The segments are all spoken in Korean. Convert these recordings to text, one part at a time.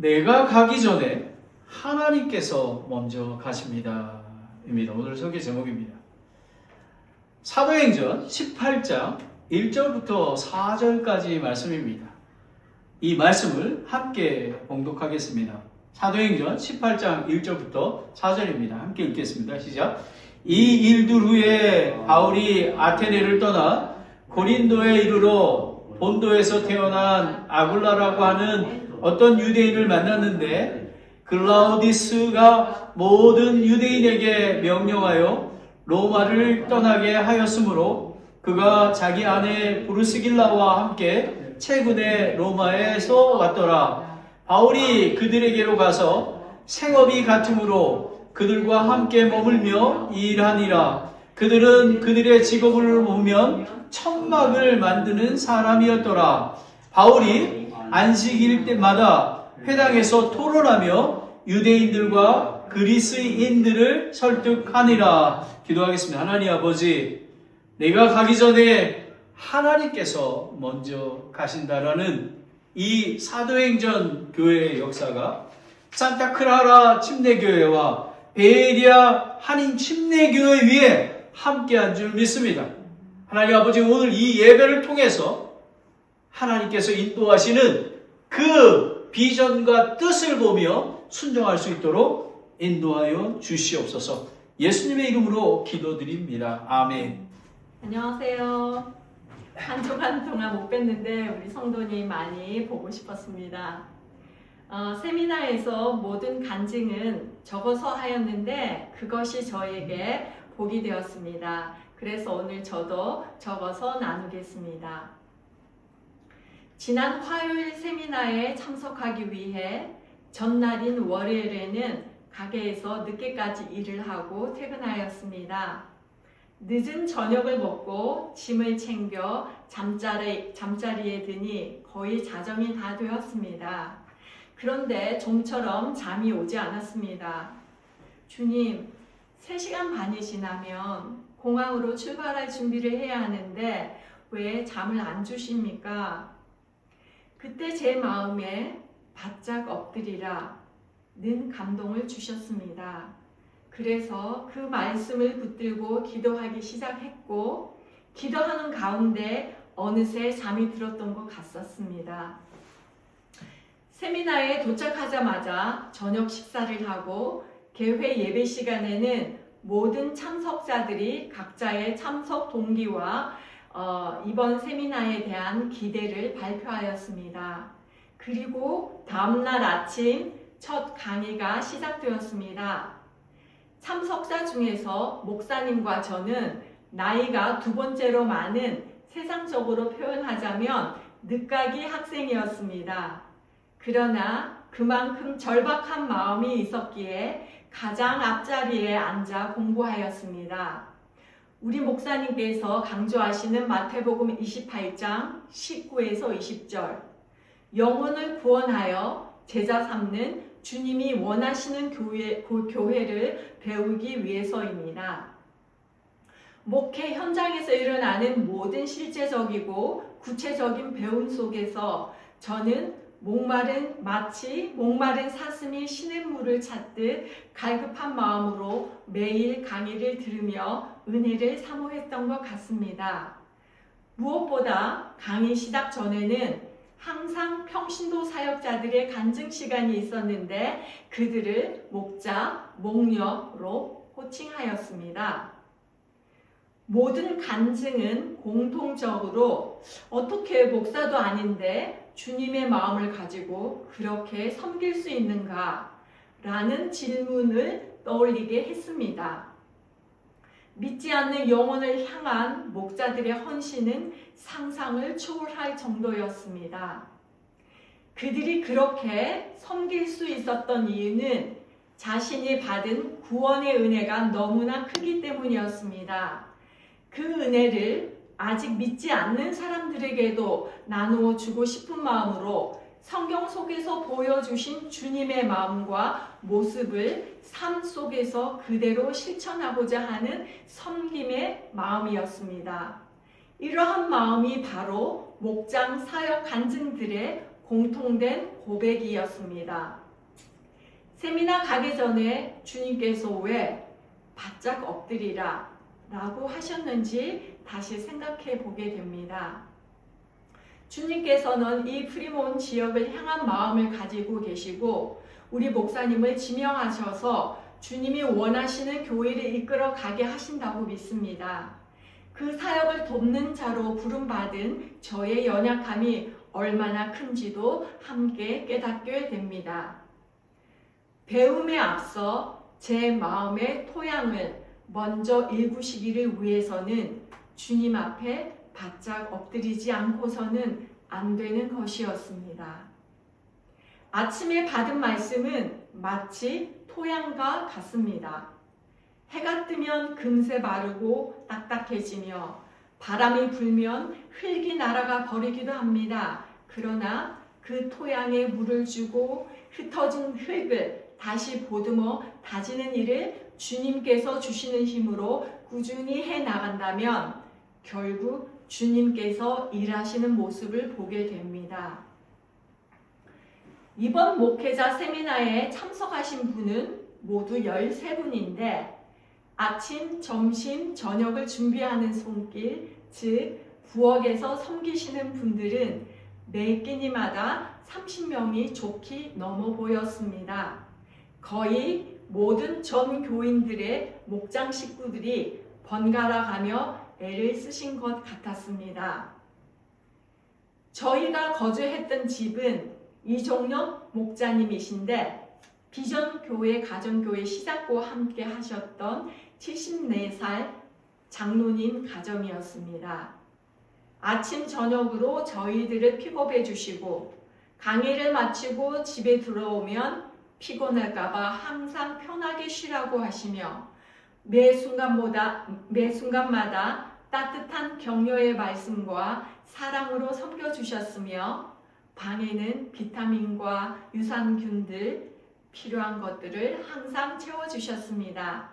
내가 가기 전에 하나님께서 먼저 가십니다. 입니다. 오늘 설교 제목입니다. 사도행전 18장 1절부터 4절까지 말씀입니다. 이 말씀을 함께 봉독하겠습니다. 사도행전 18장 1절부터 4절입니다. 함께 읽겠습니다. 시작. 이 일들 후에 바울이 아테네를 떠나 고린도에 이르러 본도에서 태어난 아굴라라고 하는 어떤 유대인을 만났는데 글라우디스가 모든 유대인에게 명령하여 로마를 떠나게 하였으므로 그가 자기 아내 브루스길라와 함께 최근에 로마에서 왔더라. 바울이 그들에게로 가서 생업이 같으므로 그들과 함께 머물며 일하니라. 그들은 그들의 직업을 보면 천막을 만드는 사람이었더라. 바울이 안식일 때마다 회당에서 토론하며 유대인들과 그리스인들을 설득하니라. 기도하겠습니다. 하나님 아버지, 내가 가기 전에 하나님께서 먼저 가신다라는 이 사도행전 교회의 역사가 산타크라라 침례교회와 베에리아 한인 침례교회 위에 함께한 줄 믿습니다. 하나님 아버지, 오늘 이 예배를 통해서 하나님께서 인도하시는 그 비전과 뜻을 보며 순종할 수 있도록 인도하여 주시옵소서. 예수님의 이름으로 기도드립니다. 아멘. 안녕하세요. 한 주간 동안 못 뵀는데 우리 성도님 많이 보고 싶었습니다. 세미나에서 모든 간증은 적어서 하였는데 그것이 저에게 복이 되었습니다. 그래서 오늘 저도 적어서 나누겠습니다. 지난 화요일 세미나에 참석하기 위해 전날인 월요일에는 가게에서 늦게까지 일을 하고 퇴근하였습니다. 늦은 저녁을 먹고 짐을 챙겨 잠자리에 드니 거의 자정이 다 되었습니다. 그런데 좀처럼 잠이 오지 않았습니다. 주님, 3시간 반이 지나면 공항으로 출발할 준비를 해야 하는데 왜 잠을 안 주십니까? 그때 제 마음에 바짝 엎드리라 는 감동을 주셨습니다. 그래서 그 말씀을 붙들고 기도하기 시작했고 기도하는 가운데 어느새 잠이 들었던 것 같았습니다. 세미나에 도착하자마자 저녁 식사를 하고 개회 예배 시간에는 모든 참석자들이 각자의 참석 동기와 이번 세미나에 대한 기대를 발표하였습니다. 그리고 다음날 아침 첫 강의가 시작되었습니다. 참석자 중에서 목사님과 저는 나이가 2번째로 많은, 세상적으로 표현하자면 늦가기 학생이었습니다. 그러나 그만큼 절박한 마음이 있었기에 가장 앞자리에 앉아 공부하였습니다. 우리 목사님께서 강조하시는 마태복음 28장 19에서 20절, 영혼을 구원하여 제자 삼는 주님이 원하시는 교회를 배우기 위해서입니다. 목회 현장에서 일어나는 모든 실제적이고 구체적인 배움 속에서 저는 마치 목마른 사슴이 시냇물을 찾듯 갈급한 마음으로 매일 강의를 들으며 은혜를 사모했던 것 같습니다. 무엇보다 강의 시작 전에는 항상 평신도 사역자들의 간증 시간이 있었는데 그들을 목자, 목녀로 호칭하였습니다. 모든 간증은 공통적으로 어떻게 목사도 아닌데 주님의 마음을 가지고 그렇게 섬길 수 있는가? 라는 질문을 떠올리게 했습니다. 믿지 않는 영혼을 향한 목자들의 헌신은 상상을 초월할 정도였습니다. 그들이 그렇게 섬길 수 있었던 이유는 자신이 받은 구원의 은혜가 너무나 크기 때문이었습니다. 그 은혜를 아직 믿지 않는 사람들에게도 나누어 주고 싶은 마음으로 성경 속에서 보여주신 주님의 마음과 모습을 삶 속에서 그대로 실천하고자 하는 섬김의 마음이었습니다. 이러한 마음이 바로 목장 사역 간증들의 공통된 고백이었습니다. 세미나 가기 전에 주님께서 왜 바짝 엎드리라 라고 하셨는지 다시 생각해 보게 됩니다. 주님께서는 이 프리몬 지역을 향한 마음을 가지고 계시고 우리 목사님을 지명하셔서 주님이 원하시는 교회를 이끌어 가게 하신다고 믿습니다. 그 사역을 돕는 자로 부름받은 저의 연약함이 얼마나 큰지도 함께 깨닫게 됩니다. 배움에 앞서 제 마음의 토양을 먼저 일구시기를 위해서는 주님 앞에 바짝 엎드리지 않고서는 안 되는 것이었습니다. 아침에 받은 말씀은 마치 토양과 같습니다. 해가 뜨면 금세 마르고 딱딱해지며 바람이 불면 흙이 날아가 버리기도 합니다. 그러나 그 토양에 물을 주고 흩어진 흙을 다시 보듬어 다지는 일을 주님께서 주시는 힘으로 꾸준히 해 나간다면 결국 주님께서 일하시는 모습을 보게 됩니다. 이번 목회자 세미나에 참석하신 분은 모두 13분인데 아침, 점심, 저녁을 준비하는 손길, 즉 부엌에서 섬기시는 분들은 매 끼니마다 30명이 좋게 넘어 보였습니다. 거의 모든 전 교인들의 목장 식구들이 번갈아 가며 애를 쓰신 것 같았습니다. 저희가 거주했던 집은 이종영 목자님이신데 비전교회 가정교회 시작과 함께 하셨던 74살 장로님 가정이었습니다. 아침 저녁으로 저희들을 픽업해 주시고 강의를 마치고 집에 들어오면 피곤할까봐 항상 편하게 쉬라고 하시며 매 순간마다 따뜻한 격려의 말씀과 사랑으로 섬겨주셨으며 방에는 비타민과 유산균들 필요한 것들을 항상 채워주셨습니다.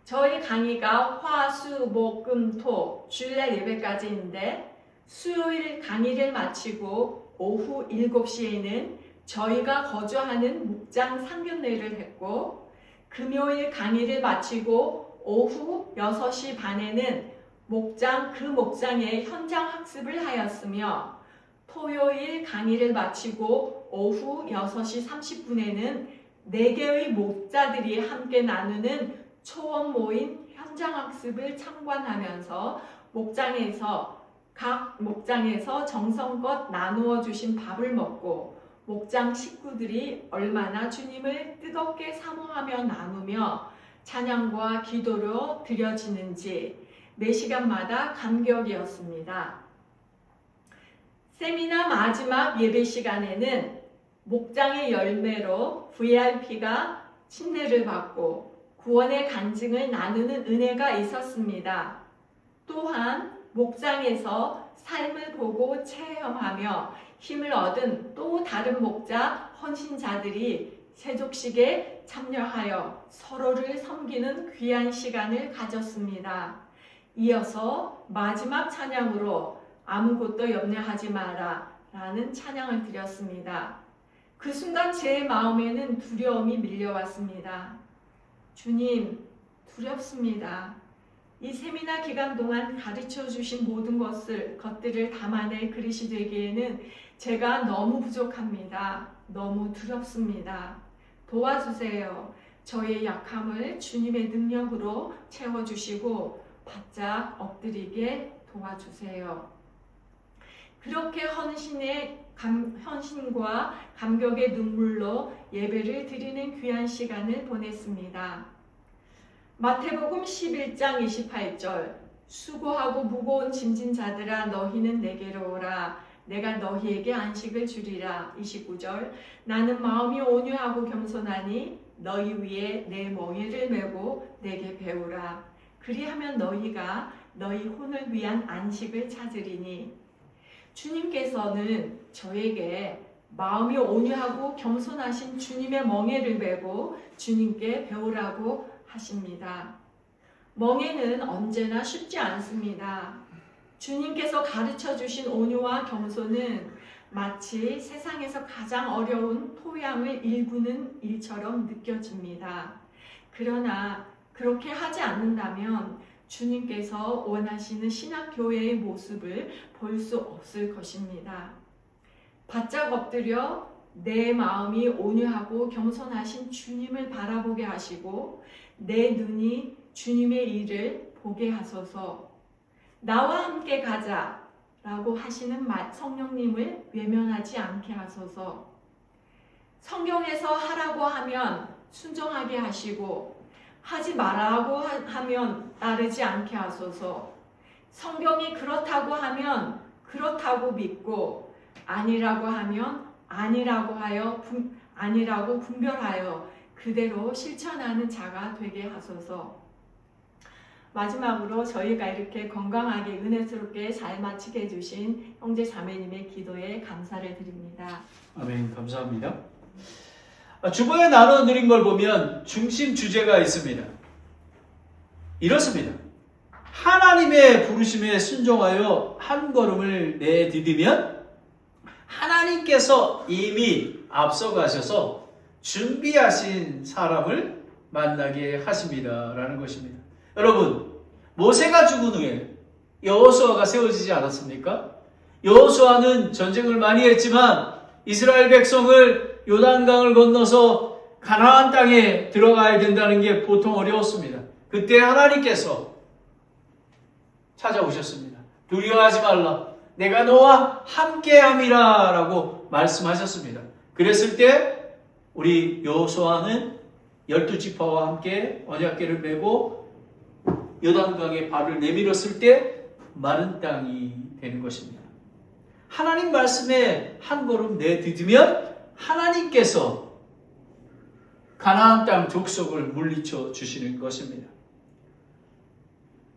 저희 강의가 화, 수, 목, 금, 토 주일날 예배까지인데 수요일 강의를 마치고 오후 7시에는 저희가 거주하는 목장 상견례를 했고 금요일 강의를 마치고 오후 6시 반에는 그 목장의 현장 학습을 하였으며 토요일 강의를 마치고 오후 6시 30분에는 4개의 목자들이 함께 나누는 초원 모임 현장 학습을 참관하면서 각 목장에서 정성껏 나누어 주신 밥을 먹고 목장 식구들이 얼마나 주님을 뜨겁게 사모하며 나누며 찬양과 기도로 드려지는지 매 시간마다 감격이었습니다. 세미나 마지막 예배 시간에는 목장의 열매로 VIP가 침례를 받고 구원의 간증을 나누는 은혜가 있었습니다. 또한 목장에서 삶을 보고 체험하며 힘을 얻은 또 다른 목자 헌신자들이 세족식에 참여하여 서로를 섬기는 귀한 시간을 가졌습니다. 이어서 마지막 찬양으로 아무것도 염려하지 마라 라는 찬양을 드렸습니다. 그 순간 제 마음에는 두려움이 밀려왔습니다. 주님, 두렵습니다. 이 세미나 기간 동안 가르쳐 주신 모든 것들을 담아낼 그릇이 되기에는 제가 너무 부족합니다. 너무 두렵습니다. 도와주세요. 저의 약함을 주님의 능력으로 채워주시고 바짝 엎드리게 도와주세요. 그렇게 헌신과 감격의 눈물로 예배를 드리는 귀한 시간을 보냈습니다. 마태복음 11장 28절 수고하고 무거운 짐진 자들아 너희는 내게로 오라 내가 너희에게 안식을 주리라. 29절 나는 마음이 온유하고 겸손하니 너희 위에 내 멍에를 메고 내게 배우라. 그리하면 너희가 너희 혼을 위한 안식을 찾으리니. 주님께서는 저에게 마음이 온유하고 겸손하신 주님의 멍에를 메고 주님께 배우라고 하십니다. 멍에는 언제나 쉽지 않습니다. 주님께서 가르쳐 주신 온유와 겸손은 마치 세상에서 가장 어려운 토양을 일구는 일처럼 느껴집니다. 그러나 그렇게 하지 않는다면 주님께서 원하시는 신학교회의 모습을 볼 수 없을 것입니다. 바짝 엎드려 내 마음이 온유하고 겸손하신 주님을 바라보게 하시고 내 눈이 주님의 일을 보게 하소서. 나와 함께 가자 라고 하시는 성령님을 외면하지 않게 하소서. 성경에서 하라고 하면 순종하게 하시고 하지 말라고 하면 따르지 않게 하소서. 성경이 그렇다고 하면 그렇다고 믿고 아니라고 하면 아니라고 분별하여 그대로 실천하는 자가 되게 하소서. 마지막으로 저희가 이렇게 건강하게 은혜스럽게 잘 마치게 해주신 형제 자매님의 기도에 감사를 드립니다. 아멘. 감사합니다. 주보에 나눠드린 걸 보면 중심 주제가 있습니다. 이렇습니다. 하나님의 부르심에 순종하여 한 걸음을 내디디면 하나님께서 이미 앞서가셔서 준비하신 사람을 만나게 하십니다. 라는 것입니다. 여러분, 모세가 죽은 후에 여호수아가 세워지지 않았습니까? 여호수아는 전쟁을 많이 했지만 이스라엘 백성을 요단강을 건너서 가나안 땅에 들어가야 된다는 게 보통 어려웠습니다. 그때 하나님께서 찾아오셨습니다. 두려워하지 말라. 내가 너와 함께함이라 라고 말씀하셨습니다. 그랬을 때 우리 여호수아는 12지파와 함께 언약궤를 메고 요단강에 발을 내밀었을 때 마른 땅이 되는 것입니다. 하나님 말씀에 한 걸음 내디디면 하나님께서 가나안 땅 족속을 물리쳐 주시는 것입니다.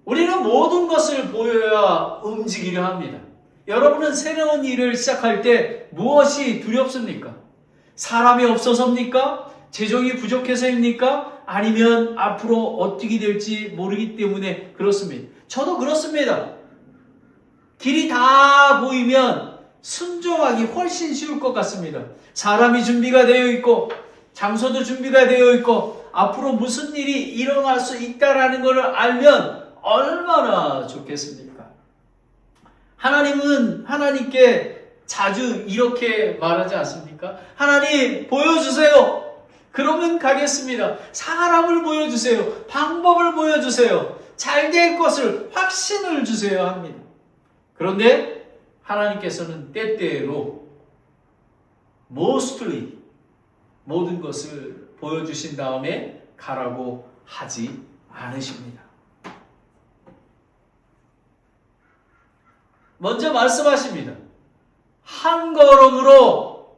우리는 모든 것을 보여야 움직이려 합니다. 여러분은 새로운 일을 시작할 때 무엇이 두렵습니까? 사람이 없어서입니까? 재정이 부족해서입니까? 아니면 앞으로 어떻게 될지 모르기 때문에 그렇습니다. 저도 그렇습니다. 길이 다 보이면 순종하기 훨씬 쉬울 것 같습니다. 사람이 준비가 되어 있고 장소도 준비가 되어 있고 앞으로 무슨 일이 일어날 수 있다는 것을 알면 얼마나 좋겠습니까? 하나님은 하나님께 자주 이렇게 말하지 않습니까? 하나님 보여주세요. 그러면 가겠습니다. 사람을 보여주세요. 방법을 보여주세요. 잘 될 것을 확신을 주세요 합니다. 그런데 하나님께서는 때때로 mostly 모든 것을 보여주신 다음에 가라고 하지 않으십니다. 먼저 말씀하십니다. 한 걸음으로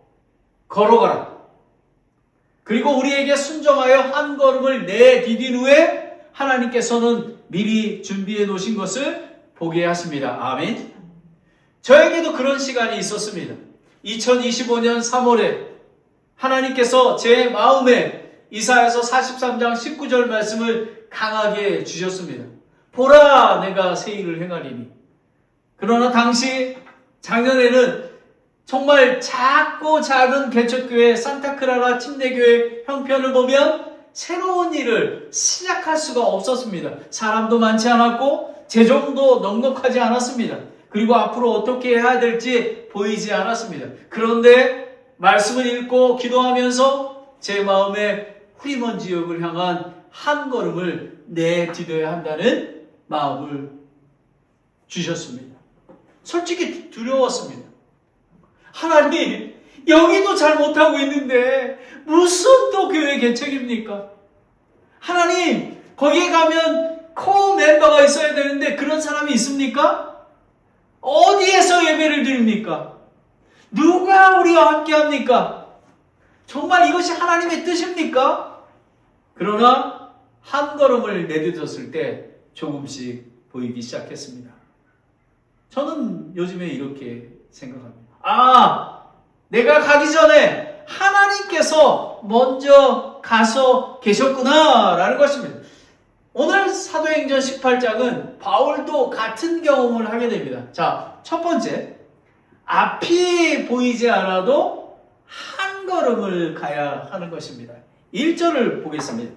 걸어가라. 그리고 우리에게 순종하여 한 걸음을 내디딘 후에 하나님께서는 미리 준비해 놓으신 것을 보게 하십니다. 아멘. 저에게도 그런 시간이 있었습니다. 2025년 3월에 하나님께서 제 마음에 이사야서 43장 19절 말씀을 강하게 주셨습니다. 보라, 내가 새 일을 행하리니. 그러나 당시 작년에는 정말 작고 작은 개척교회 산타크라라 침례교회 형편을 보면 새로운 일을 시작할 수가 없었습니다. 사람도 많지 않았고 재정도 넉넉하지 않았습니다. 그리고 앞으로 어떻게 해야 될지 보이지 않았습니다. 그런데 말씀을 읽고 기도하면서 제 마음에 후리먼 지역을 향한 한 걸음을 내디뎌야 한다는 마음을 주셨습니다. 솔직히 두려웠습니다. 하나님, 여기도 잘 못하고 있는데 무슨 또 교회 개척입니까? 하나님, 거기에 가면 코어 멤버가 있어야 되는데 그런 사람이 있습니까? 어디에서 예배를 드립니까? 누가 우리와 함께 합니까? 정말 이것이 하나님의 뜻입니까? 그러나 한 걸음을 내딛었을 때 조금씩 보이기 시작했습니다. 저는 요즘에 이렇게 생각합니다. 내가 가기 전에 하나님께서 먼저 가서 계셨구나 라는 것입니다. 오늘 사도행전 18장은 바울도 같은 경험을 하게 됩니다. 자, 첫 번째, 앞이 보이지 않아도 한 걸음을 가야 하는 것입니다. 1절을 보겠습니다.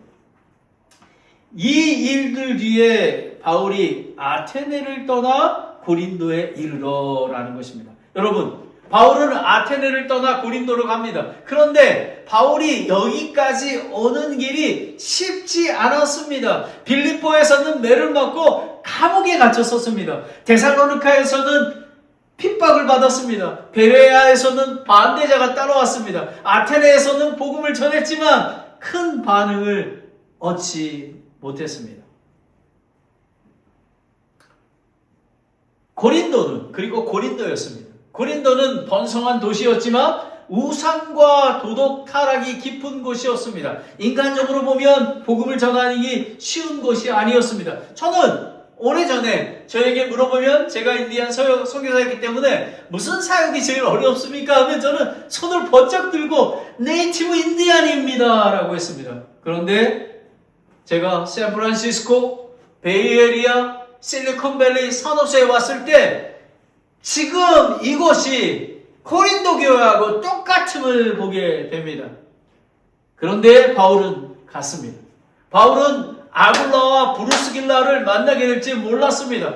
이 일들 뒤에 바울이 아테네를 떠나 고린도에 이르러라는 것입니다. 여러분, 바울은 아테네를 떠나 고린도로 갑니다. 그런데 바울이 여기까지 오는 길이 쉽지 않았습니다. 빌립보에서는 매를 맞고 감옥에 갇혔었습니다. 데살로니카에서는 핍박을 받았습니다. 베레아에서는 반대자가 따라왔습니다. 아테네에서는 복음을 전했지만 큰 반응을 얻지 못했습니다. 고린도였습니다. 고린도는 번성한 도시였지만 우상과 도덕 타락이 깊은 곳이었습니다. 인간적으로 보면 복음을 전하기 쉬운 곳이 아니었습니다. 저는 오래전에 저에게 물어보면 제가 인디안 선교사였기 때문에 무슨 사역이 제일 어렵습니까? 하면 저는 손을 번쩍 들고 네이티브 인디안입니다 라고 했습니다. 그런데 제가 샌프란시스코, 베이에리아, 실리콘밸리 산호세에 왔을 때 지금 이곳이 고린도 교회하고 똑같음을 보게 됩니다. 그런데 바울은 갔습니다. 바울은 아굴라와 브루스길라를 만나게 될지 몰랐습니다.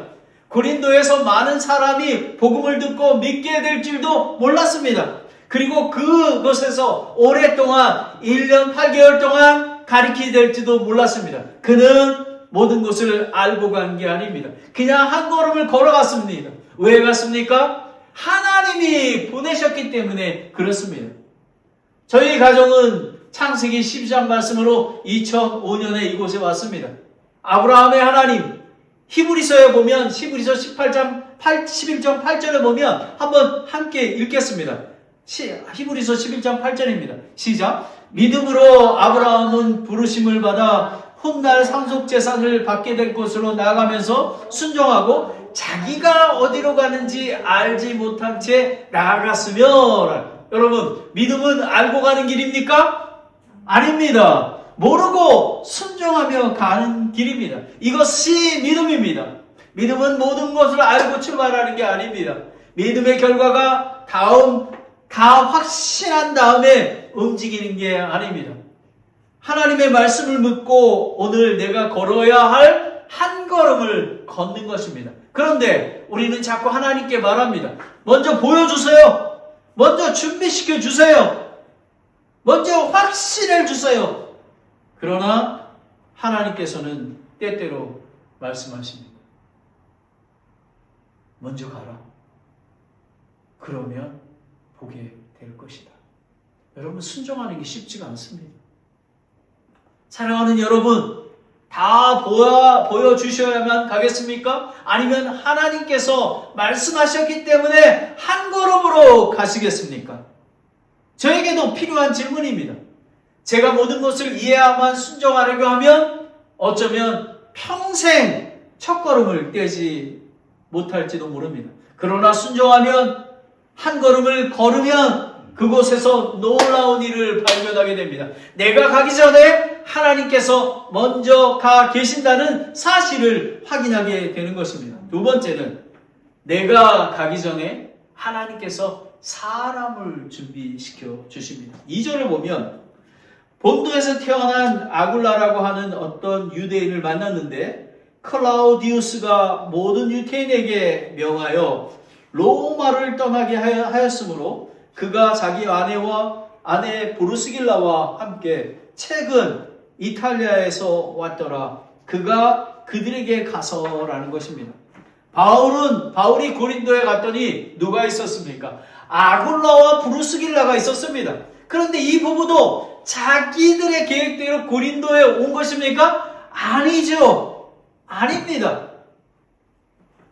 고린도에서 많은 사람이 복음을 듣고 믿게 될 줄도 몰랐습니다. 그리고 그곳에서 오랫동안 1년 8개월 동안 가르치게 될지도 몰랐습니다. 그는 모든 것을 알고 간 게 아닙니다. 그냥 한 걸음을 걸어갔습니다. 왜 갔습니까? 하나님이 보내셨기 때문에 그렇습니다. 저희 가정은 창세기 12장 말씀으로 2005년에 이곳에 왔습니다. 아브라함의 하나님, 히브리서에 보면 히브리서 11장 8절에 보면 한번 함께 읽겠습니다. 히브리서 11장 8절입니다. 시작. 믿음으로 아브라함은 부르심을 받아 훗날 상속재산을 받게 될 곳으로 나아가면서 순종하고 자기가 어디로 가는지 알지 못한 채 나아갔으며. 여러분, 믿음은 알고 가는 길입니까? 아닙니다. 모르고 순종하며 가는 길입니다. 이것이 믿음입니다. 믿음은 모든 것을 알고 출발하는 게 아닙니다. 믿음의 결과가 다 확신한 다음에 움직이는 게 아닙니다. 하나님의 말씀을 묻고 오늘 내가 걸어야 할 한 걸음을 걷는 것입니다. 그런데 우리는 자꾸 하나님께 말합니다. 먼저 보여주세요. 먼저 준비시켜 주세요. 먼저 확신해 주세요. 그러나 하나님께서는 때때로 말씀하십니다. 먼저 가라. 그러면 보게 될 것이다. 여러분, 순종하는 게 쉽지가 않습니다. 사랑하는 여러분, 다 보여주셔야만 가겠습니까? 아니면 하나님께서 말씀하셨기 때문에 한 걸음으로 가시겠습니까? 저에게도 필요한 질문입니다. 제가 모든 것을 이해하만 순종하려고 하면 어쩌면 평생 첫 걸음을 떼지 못할지도 모릅니다. 그러나 순종하면 한 걸음을 걸으면 그곳에서 놀라운 일을 발견하게 됩니다. 내가 가기 전에 하나님께서 먼저 가 계신다는 사실을 확인하게 되는 것입니다. 두 번째는 내가 가기 전에 하나님께서 사람을 준비시켜 주십니다. 2절을 보면 본도에서 태어난 아굴라라고 하는 어떤 유대인을 만났는데 클라우디우스가 모든 유대인에게 명하여 로마를 떠나게 하였으므로 그가 자기 아내 브루스길라와 함께 최근 이탈리아에서 왔더라. 그가 그들에게 가서라는 것입니다. 바울이 고린도에 갔더니 누가 있었습니까? 아굴라와 브루스길라가 있었습니다. 그런데 이 부부도 자기들의 계획대로 고린도에 온 것입니까? 아니죠. 아닙니다.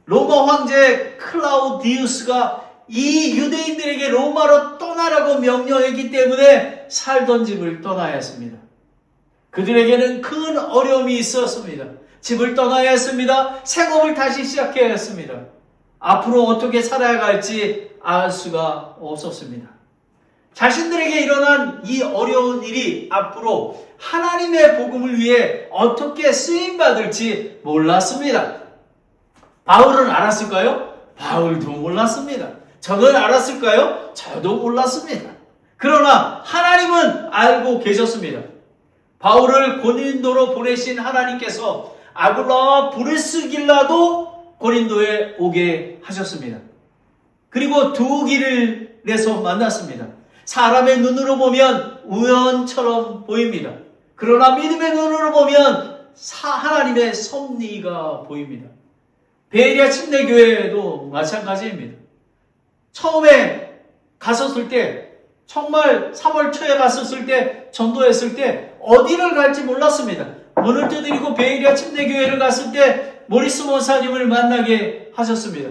로마 황제 클라우디우스가 이 유대인들에게 로마로 떠나라고 명령했기 때문에 살던 집을 떠나야 했습니다. 그들에게는 큰 어려움이 있었습니다. 집을 떠나야 했습니다. 생업을 다시 시작해야 했습니다. 앞으로 어떻게 살아야 할지 알 수가 없었습니다. 자신들에게 일어난 이 어려운 일이 앞으로 하나님의 복음을 위해 어떻게 쓰임받을지 몰랐습니다. 바울은 알았을까요? 바울도 몰랐습니다. 저는 알았을까요? 저도 몰랐습니다. 그러나 하나님은 알고 계셨습니다. 바울을 고린도로 보내신 하나님께서 아굴라와 브리스길라도 고린도에 오게 하셨습니다. 그리고 두 길을 내서 만났습니다. 사람의 눈으로 보면 우연처럼 보입니다. 그러나 믿음의 눈으로 보면 하나님의 섭리가 보입니다. 베리아 침례교회도 마찬가지입니다. 처음에 갔었을 때, 정말 3월 초에 갔었을 때, 전도했을 때 어디를 갈지 몰랐습니다. 문을 두드리고 베리아 침례교회를 갔을 때 모리스 목사님을 만나게 하셨습니다.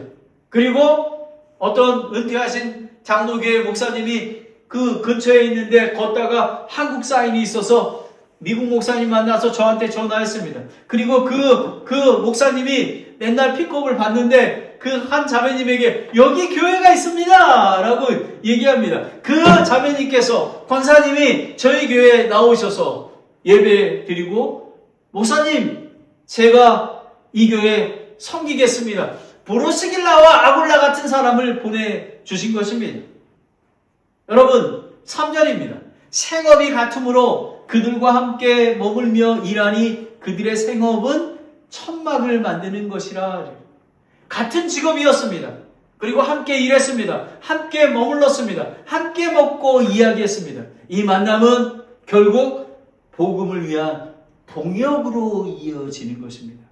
그리고 어떤 은퇴하신 장로교회 목사님이 그 근처에 있는데 걷다가 한국 사인이 있어서 미국 목사님 만나서 저한테 전화했습니다. 그리고 그 목사님이 맨날 픽업을 받는데 그 한 자매님에게 여기 교회가 있습니다 라고 얘기합니다. 그 자매님께서 권사님이 저희 교회에 나오셔서 예배 드리고 목사님 제가 이 교회 섬기겠습니다. 브루스길라와 아굴라 같은 사람을 보내주신 것입니다. 여러분 3절입니다. 생업이 같으므로 그들과 함께 머물며 일하니 그들의 생업은 천막을 만드는 것이라. 같은 직업이었습니다. 그리고 함께 일했습니다. 함께 머물렀습니다. 함께 먹고 이야기했습니다. 이 만남은 결국 복음을 위한 동역으로 이어지는 것입니다.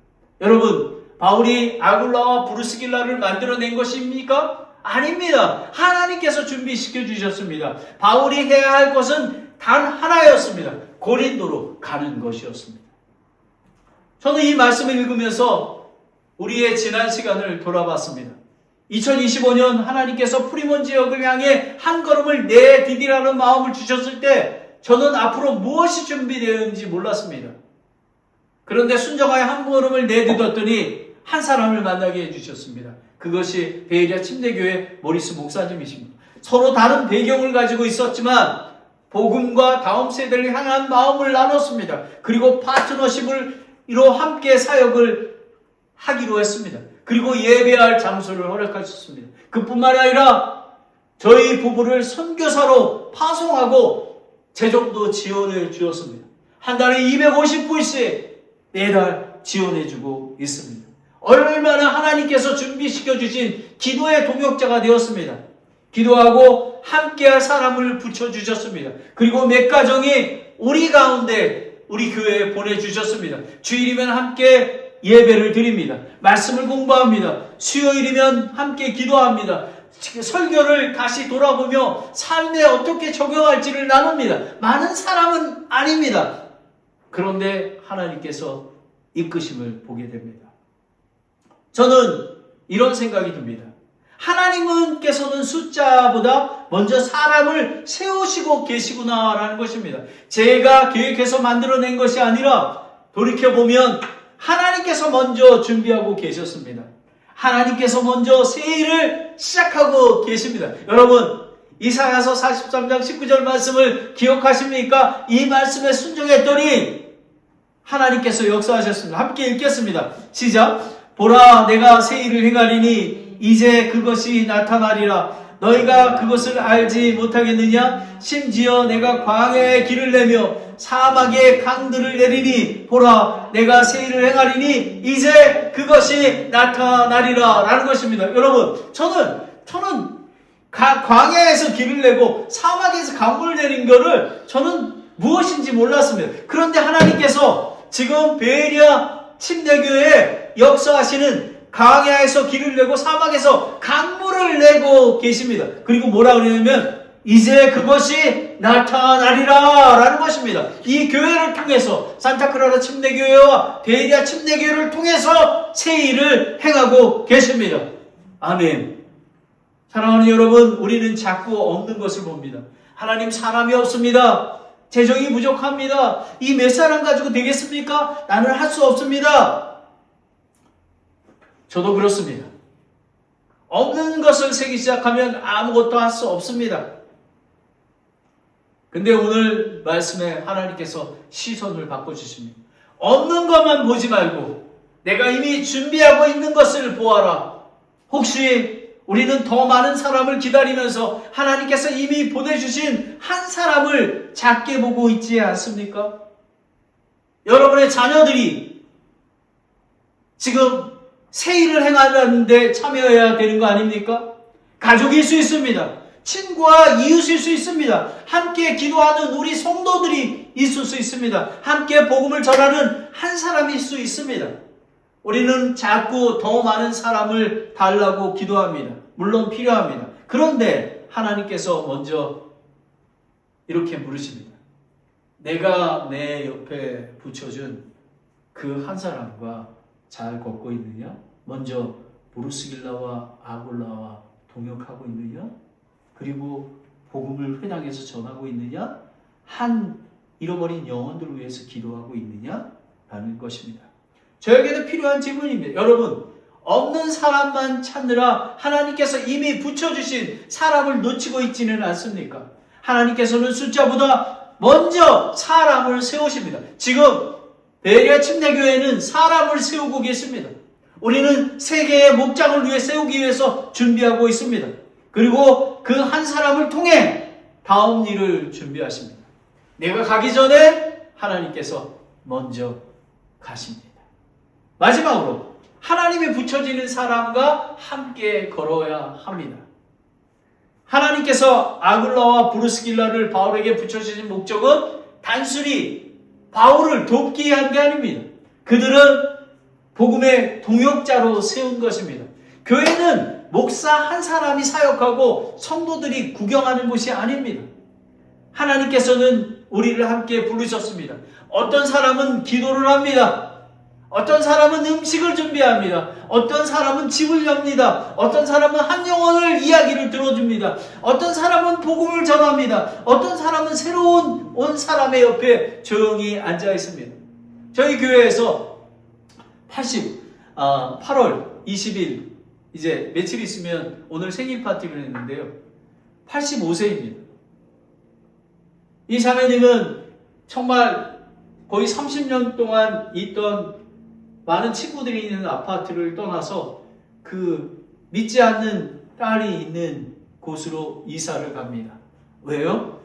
여러분 바울이 아굴라와 브루스길라를 만들어낸 것입니까? 아닙니다. 하나님께서 준비시켜 주셨습니다. 바울이 해야 할 것은 단 하나였습니다. 고린도로 가는 것이었습니다. 저는 이 말씀을 읽으면서 우리의 지난 시간을 돌아봤습니다. 2025년 하나님께서 프리몬 지역을 향해 한 걸음을 내디디라는 마음을 주셨을 때 저는 앞으로 무엇이 준비되었는지 몰랐습니다. 그런데 순종하여 한 걸음을 내딛었더니 한 사람을 만나게 해주셨습니다. 그것이 베리아 침례교회 모리스 목사님이십니다. 서로 다른 배경을 가지고 있었지만 복음과 다음 세대를 향한 마음을 나눴습니다. 그리고 파트너십으로 함께 사역을 하기로 했습니다. 그리고 예배할 장소를 허락하셨습니다. 그뿐만 아니라 저희 부부를 선교사로 파송하고 재정도 지원해 주었습니다. 한 달에 250불씩 매달 지원해 주고 있습니다. 얼마나 하나님께서 준비시켜 주신 기도의 동역자가 되었습니다. 기도하고 함께할 사람을 붙여주셨습니다. 그리고 몇 가정이 우리 가운데 우리 교회에 보내주셨습니다. 주일이면 함께 예배를 드립니다. 말씀을 공부합니다. 수요일이면 함께 기도합니다. 설교를 다시 돌아보며 삶에 어떻게 적용할지를 나눕니다. 많은 사람은 아닙니다. 그런데 하나님께서 이끄심을 보게 됩니다. 저는 이런 생각이 듭니다. 하나님께서는 숫자보다 먼저 사람을 세우시고 계시구나라는 것입니다. 제가 계획해서 만들어낸 것이 아니라 돌이켜보면 하나님께서 먼저 준비하고 계셨습니다. 하나님께서 먼저 새 일을 시작하고 계십니다. 여러분 이사야서 43장 19절 말씀을 기억하십니까? 이 말씀에 순종했더니 하나님께서 역사하셨습니다. 함께 읽겠습니다. 시작. 보라 내가 새 일을 행하리니 이제 그것이 나타나리라. 너희가 그것을 알지 못하겠느냐? 심지어 내가 광야에 길을 내며 사막에 강들을 내리니 보라 내가 새 일을 행하리니 이제 그것이 나타나리라 라는 것입니다. 여러분 저는 광야에서 길을 내고 사막에서 강물을 내린 거를 저는 무엇인지 몰랐습니다. 그런데 하나님께서 지금 베리아 침례교회에 역사하시는 광야에서 길을 내고 사막에서 강물을 내고 계십니다. 그리고 뭐라 그러냐면 이제 그것이 나타나리라 라는 것입니다. 이 교회를 통해서 산타크라라 침례교회와 베리아 침례교회를 통해서 새 일을 행하고 계십니다. 아멘. 사랑하는 여러분 우리는 자꾸 없는 것을 봅니다. 하나님 사람이 없습니다. 재정이 부족합니다. 이 몇 사람 가지고 되겠습니까? 나는 할 수 없습니다. 저도 그렇습니다. 없는 것을 세기 시작하면 아무것도 할 수 없습니다. 근데 오늘 말씀에 하나님께서 시선을 바꿔주십니다. 없는 것만 보지 말고 내가 이미 준비하고 있는 것을 보아라. 혹시 우리는 더 많은 사람을 기다리면서 하나님께서 이미 보내주신 한 사람을 작게 보고 있지 않습니까? 여러분의 자녀들이 지금 새 일을 행하는데 참여해야 되는 거 아닙니까? 가족일 수 있습니다. 친구와 이웃일 수 있습니다. 함께 기도하는 우리 성도들이 있을 수 있습니다. 함께 복음을 전하는 한 사람일 수 있습니다. 우리는 자꾸 더 많은 사람을 달라고 기도합니다. 물론 필요합니다. 그런데 하나님께서 먼저 이렇게 물으십니다. 내가 내 옆에 붙여준 그 한 사람과 잘 걷고 있느냐? 먼저 브루스길라와 아굴라와 동역하고 있느냐? 그리고 복음을 회당에서 전하고 있느냐? 한 잃어버린 영혼들을 위해서 기도하고 있느냐? 라는 것입니다. 저에게도 필요한 질문입니다. 여러분, 없는 사람만 찾느라 하나님께서 이미 붙여주신 사람을 놓치고 있지는 않습니까? 하나님께서는 숫자보다 먼저 사람을 세우십니다. 지금 베리아 침례교회는 사람을 세우고 계십니다. 우리는 세계의 목장을 위해 세우기 위해서 준비하고 있습니다. 그리고 그 한 사람을 통해 다음 일을 준비하십니다. 내가 가기 전에 하나님께서 먼저 가십니다. 마지막으로 하나님이 붙여지는 사람과 함께 걸어야 합니다. 하나님께서 아굴라와 브루스길라를 바울에게 붙여주신 목적은 단순히 바울을 돕기 위한 게 아닙니다. 그들은 복음의 동역자로 세운 것입니다. 교회는 목사 한 사람이 사역하고 성도들이 구경하는 곳이 아닙니다. 하나님께서는 우리를 함께 부르셨습니다. 어떤 사람은 기도를 합니다. 어떤 사람은 음식을 준비합니다. 어떤 사람은 집을 엽니다. 어떤 사람은 한 영혼을 이야기를 들어줍니다. 어떤 사람은 복음을 전합니다. 어떤 사람은 새로운 온 사람의 옆에 조용히 앉아 있습니다. 저희 교회에서 8월 20일 이제 며칠 있으면 오늘 생일 파티를 했는데요. 85세입니다. 이 자매님은 정말 거의 30년 동안 있던 많은 친구들이 있는 아파트를 떠나서 그 믿지 않는 딸이 있는 곳으로 이사를 갑니다. 왜요?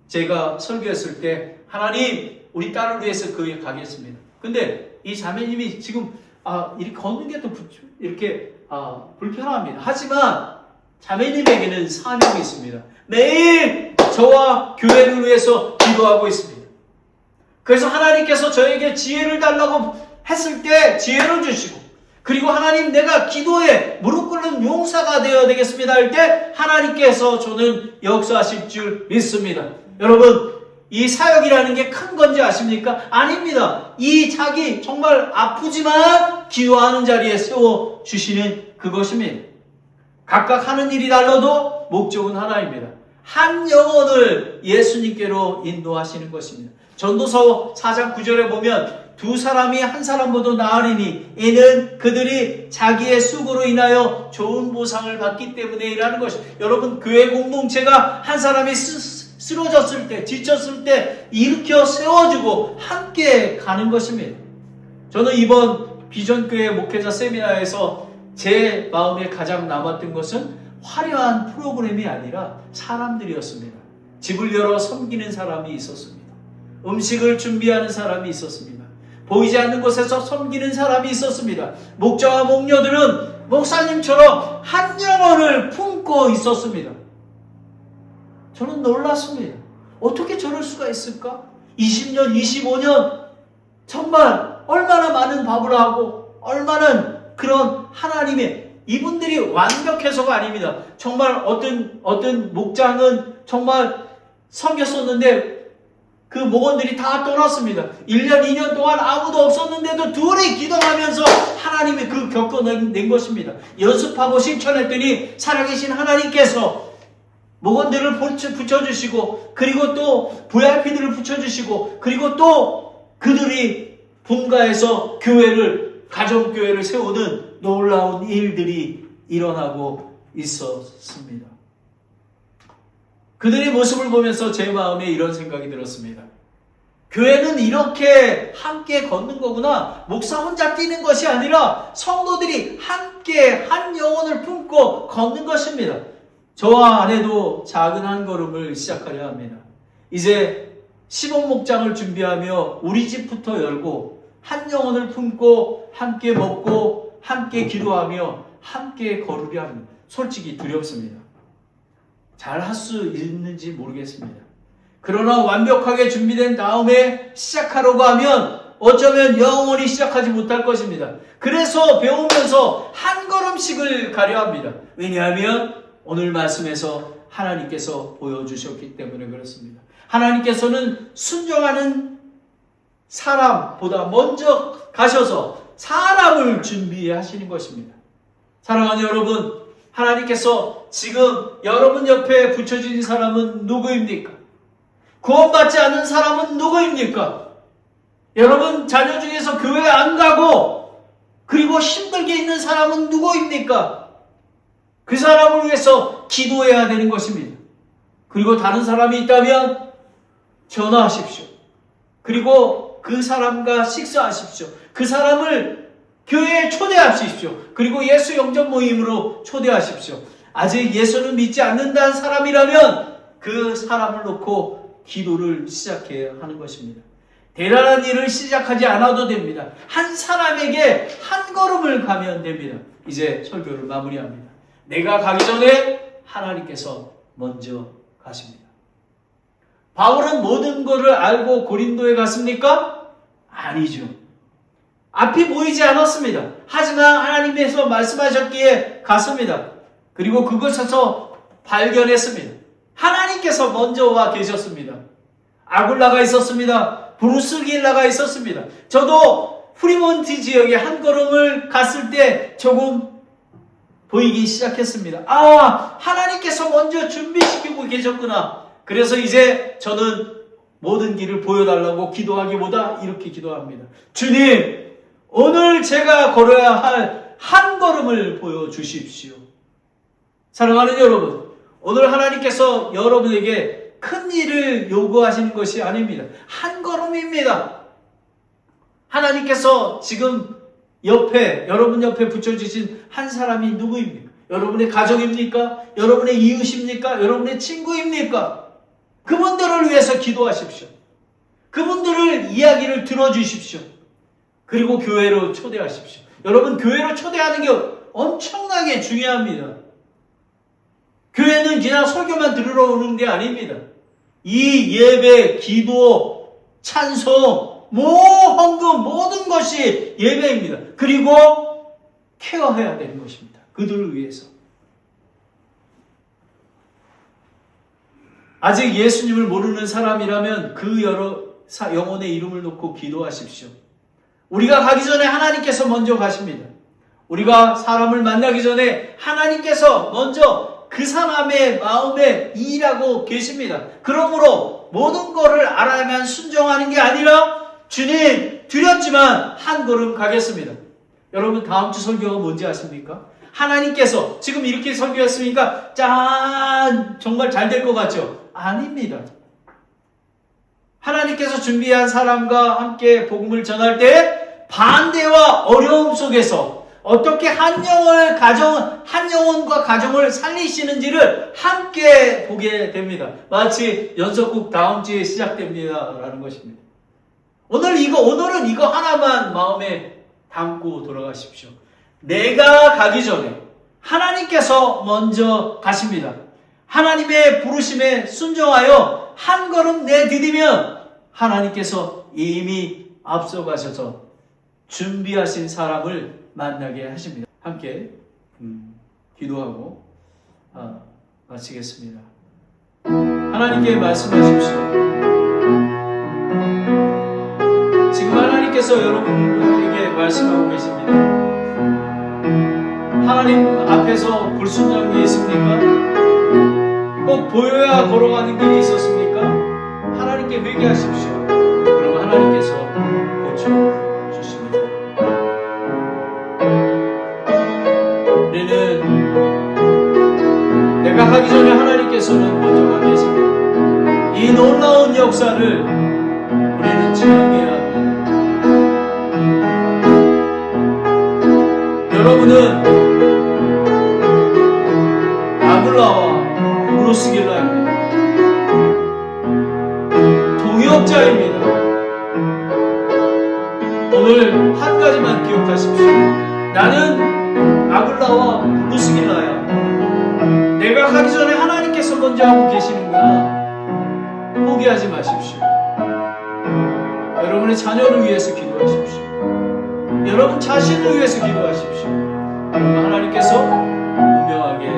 제가 설교했을 때 하나님 우리 딸을 위해서 거기에 가겠습니다. 근데 이 자매님이 지금 이렇게 걷는 게 또 이렇게 불편합니다. 하지만 자매님에게는 사명이 있습니다. 매일 저와 교회를 위해서 기도하고 있습니다. 그래서 하나님께서 저에게 지혜를 달라고 했을 때 지혜를 주시고, 그리고 하나님 내가 기도에 무릎 꿇는 용사가 되어야 되겠습니다 할 때 하나님께서 저는 역사하실 줄 믿습니다. 여러분, 이 사역이라는 게 큰 건지 아십니까? 아닙니다. 이 자기 정말 아프지만 기도하는 자리에 세워주시는 그것입니다. 각각 하는 일이 달라도 목적은 하나입니다. 한 영혼을 예수님께로 인도하시는 것입니다. 전도서 4장 9절에 보면 두 사람이 한 사람보다 나으리니 이는 그들이 자기의 수고로 인하여 좋은 보상을 받기 때문에라는 것이, 여러분 교회 공동체가 한 사람이 쓰러졌을 때 지쳤을 때 일으켜 세워주고 함께 가는 것입니다. 저는 이번 비전교회 목회자 세미나에서 제 마음에 가장 남았던 것은 화려한 프로그램이 아니라 사람들이었습니다. 집을 열어 섬기는 사람이 있었습니다. 음식을 준비하는 사람이 있었습니다. 보이지 않는 곳에서 섬기는 사람이 있었습니다. 목자와 목녀들은 목사님처럼 한 영혼을 품고 있었습니다. 저는 놀랐습니다. 어떻게 저럴 수가 있을까? 20년, 25년 정말 얼마나 많은 밥을 하고 얼마나 그런 하나님의, 이분들이 완벽해서가 아닙니다. 정말 어떤 목장은 정말 섬겼었는데 그 목원들이 다 떠났습니다. 1년, 2년 동안 아무도 없었는데도 둘이 기도하면서 하나님이 그 겪어낸 것입니다. 연습하고 실천했더니 살아계신 하나님께서 목원들을 붙여주시고, 그리고 또 VIP들을 붙여주시고, 그리고 또 그들이 분가해서 가정교회를 세우는 놀라운 일들이 일어나고 있었습니다. 그들의 모습을 보면서 제 마음에 이런 생각이 들었습니다. 교회는 이렇게 함께 걷는 거구나. 목사 혼자 뛰는 것이 아니라 성도들이 함께 한 영혼을 품고 걷는 것입니다. 저와 아내도 작은 한 걸음을 시작하려 합니다. 이제 시몬 목장을 준비하며 우리 집부터 열고 한 영혼을 품고 함께 먹고 함께 기도하며 함께 걸으려 합니다. 솔직히 두렵습니다. 잘 할 수 있는지 모르겠습니다. 그러나 완벽하게 준비된 다음에 시작하려고 하면 어쩌면 영원히 시작하지 못할 것입니다. 그래서 배우면서 한 걸음씩을 가려 합니다. 왜냐하면 오늘 말씀에서 하나님께서 보여주셨기 때문에 그렇습니다. 하나님께서는 순종하는 사람보다 먼저 가셔서 사람을 준비하시는 것입니다. 사랑하는 여러분, 하나님께서 지금 여러분 옆에 붙여진 사람은 누구입니까? 구원받지 않은 사람은 누구입니까? 여러분 자녀 중에서 교회 안 가고 그리고 힘들게 있는 사람은 누구입니까? 그 사람을 위해서 기도해야 되는 것입니다. 그리고 다른 사람이 있다면 전화하십시오. 그리고 그 사람과 식사하십시오. 그 사람을 교회에 초대하십시오. 그리고 예수 영접 모임으로 초대하십시오. 아직 예수를 믿지 않는다는 사람이라면 그 사람을 놓고 기도를 시작해야 하는 것입니다. 대단한 일을 시작하지 않아도 됩니다. 한 사람에게 한 걸음을 가면 됩니다. 이제 설교를 마무리합니다. 내가 가기 전에 하나님께서 먼저 가십니다. 바울은 모든 것을 알고 고린도에 갔습니까? 아니죠. 앞이 보이지 않았습니다. 하지만 하나님께서 말씀하셨기에 갔습니다. 그리고 그곳에서 발견했습니다. 하나님께서 먼저 와 계셨습니다. 아굴라가 있었습니다. 브루스길라가 있었습니다. 저도 프리몬티 지역에 한 걸음을 갔을 때 조금 보이기 시작했습니다. 아, 하나님께서 먼저 준비시키고 계셨구나. 그래서 이제 저는 모든 길을 보여달라고 기도하기보다 이렇게 기도합니다. 주님, 오늘 제가 걸어야 할 한 걸음을 보여주십시오. 사랑하는 여러분, 오늘 하나님께서 여러분에게 큰 일을 요구하시는 것이 아닙니다. 한 걸음입니다. 하나님께서 지금 여러분 옆에 붙여주신 한 사람이 누구입니까? 여러분의 가족입니까? 여러분의 이웃입니까? 여러분의 친구입니까? 그분들을 위해서 기도하십시오. 그분들을 이야기를 들어주십시오. 그리고 교회로 초대하십시오. 여러분, 교회로 초대하는 게 엄청나게 중요합니다. 교회는 그냥 설교만 들으러 오는 게 아닙니다. 이 예배, 기도, 찬송, 헌금 모든 것이 예배입니다. 그리고 케어해야 되는 것입니다. 그들을 위해서. 아직 예수님을 모르는 사람이라면 그 여러 영혼의 이름을 놓고 기도하십시오. 우리가 가기 전에 하나님께서 먼저 가십니다. 우리가 사람을 만나기 전에 하나님께서 먼저 그 사람의 마음에 일하고 계십니다. 그러므로 모든 것을 알아야만 순종하는 게 아니라 주님 드렸지만 한 걸음 가겠습니다. 여러분, 다음 주 설교가 뭔지 아십니까? 하나님께서 지금 이렇게 설교했으니까 짠 정말 잘 될 것 같죠? 아닙니다. 하나님께서 준비한 사람과 함께 복음을 전할 때 반대와 어려움 속에서 어떻게 한 영혼과 가정을 살리시는지를 함께 보게 됩니다. 마치 연속극 다음 주에 시작됩니다라는 것입니다. 오늘은 이거 하나만 마음에 담고 돌아가십시오. 내가 가기 전에 하나님께서 먼저 가십니다. 하나님의 부르심에 순종하여 한 걸음 내디디면 하나님께서 이미 앞서가셔서 준비하신 사람을 만나게 하십니다. 함께 기도하고 마치겠습니다. 하나님께 말씀하십시오. 지금 하나님께서 여러분에게 말씀하고 계십니다. 하나님 앞에서 불순종한 게 있습니까? 꼭 보여야 걸어가는 길이 있었습니까? 하나님께 회개하십시오. 그럼 하나님께서 고쳐주십니다. 우리는 내가 가기 전에 하나님께서는 먼저 가 계십니다. 이 놀라운 역사를 우리는 여러분은 아굴라와 브루스길라입니다. 동역자입니다. 오늘 한 가지만 기억하십시오. 나는 아굴라와 브루스길라야. 내가 가기 전에 하나님께서 먼저 하고 계시는구나. 포기하지 마십시오. 여러분의 자녀를 위해서 기도하십시오. 여러분 자신을 위해서 기도하십시오. 그러면 하나님께서 분명하게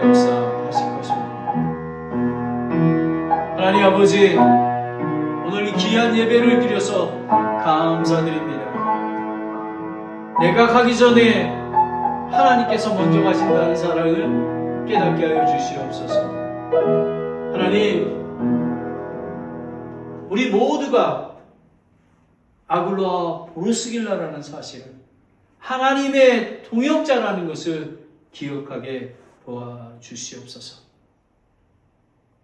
역사하실 것입니다. 하나님 아버지, 오늘 이 귀한 예배를 드려서 감사드립니다. 내가 가기 전에 하나님께서 먼저 가신다는 사랑을 깨닫게 하여 주시옵소서. 하나님, 우리 모두가 아굴라와 브루스길라라는 사실을, 하나님의 동역자라는 것을 기억하게 도와주시옵소서.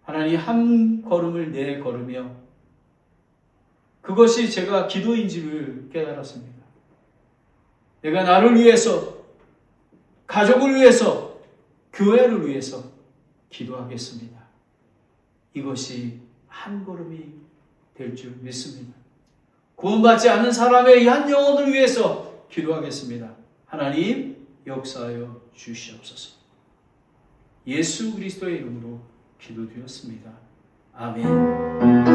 하나님, 한 걸음을 내걸으며 그것이 제가 기도인지를 깨달았습니다. 내가 나를 위해서, 가족을 위해서, 교회를 위해서 기도하겠습니다. 이것이 한 걸음이 될 줄 믿습니다. 구원받지 않는 사람의 한 영혼을 위해서 기도하겠습니다. 하나님, 역사하여 주시옵소서. 예수 그리스도의 이름으로 기도드렸습니다. 아멘.